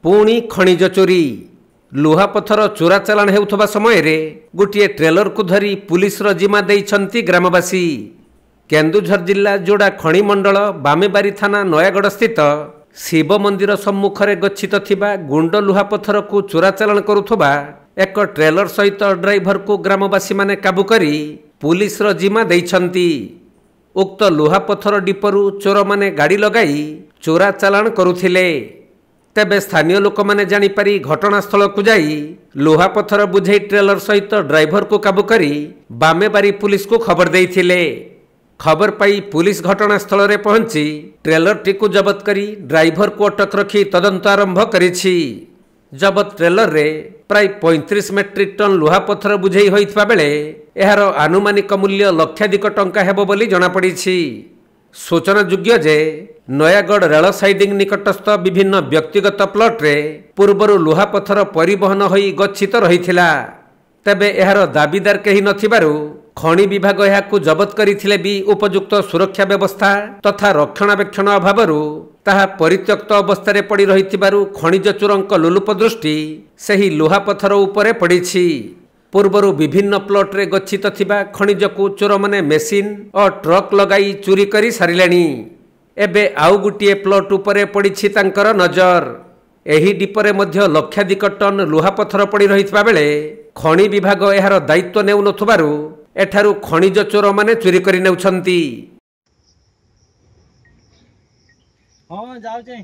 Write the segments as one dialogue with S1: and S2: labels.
S1: पुणी खनिज चोरी लुहापथर चोरा चालाण हेउथबा समय रे गोटे ट्रेलर को धरी पुलिस रो जिम्मा देइछंती ग्रामवासी। केन्दुझर जिला जोड़ा खणी मंडल बामेबारी थाना नयागढ़ स्थित शिव मंदिर सम्मुखरे गच्छित थिबा गुंड लुहापथर को चोरा चालाण करुथबा एक ट्रेलर सहित ड्राइवर को ग्रामवासी माने काबू करी पुलिस रो जिम्मा देइछंती। उक्त लुहापथर डिपरू चोर माने गाड़ी लगाई चोरा चालाण करुथिले। तेबे स्थानीय लोक माने जानी पारी घटनास्थल को जाई लुहापथर बुझे ट्रेलर सहित ड्राइवर को काबू करी बामेबारी पुलिस को खबर देइथिले। खबर पाई पुलिस घटनास्थल रे पहुंची ट्रेलर टी को जबत करी ड्राइवर को अटक रखी तदंत आरंभ करिछि। जबत ट्रेलर रे प्राय 35 मेट्रिक टन लुहापथर बुझेई होइथबा बेले एहार आनुमानिक मूल्य लक्षाधिक टंका हेबो बोली जणा पड़िछि। सूचनायोग्य जे नयागढ़ रेल साइडिंग निकटस्थ विभिन्न व्यक्तिगत प्लॉट रे पूर्वरु लुहापथर परिवहन होई गच्छित रहिथिला। तेबे एहार दाबीदार केही नथिबारु खनि विभाग एहाकु जबत करिथिले भी उपयुक्त सुरक्षा व्यवस्था तथा रक्षणाबेक्षण अभावरु ताहा परित्यक्त अवस्था पड़ी रहिथिबारु खनिज चोरंक लुलुप दृष्टि सेही लुहापथर उपरे पड़िछि। पूर्वरु विभिन्न प्लॉट रे गच्छित थिबा खनिज को चोर माने मेसिन और ट्रक लगाई चोरी करी सारिलेनी। एबे आउ गुटिए प्लॉट उपरे पड़िछि तांकर नजर। एही डिपरे मध्य लक्षाधिक टन लुहापथर पड़ी रहितबा बेले खनि विभाग एहार दायित्व नेउ नथबारु एठारु खनिज चोर माने चोरी करी नेउछंती।
S2: हां जाउ छै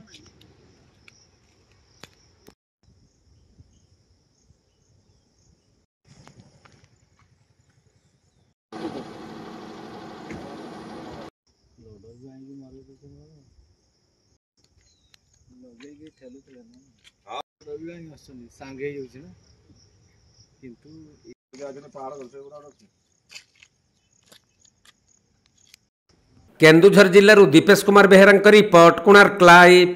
S2: लोडर जाई मारे तो लगे के ठेलु थे ना रवि गाई असली सांगे होछि ना किंतु ए आजने पहाड़ दसे उरा रखी।
S1: केन्दुझर जिल्लारू दीपेश कुमार बेहेरांक रिपोर्ट कोणार्क लाइव।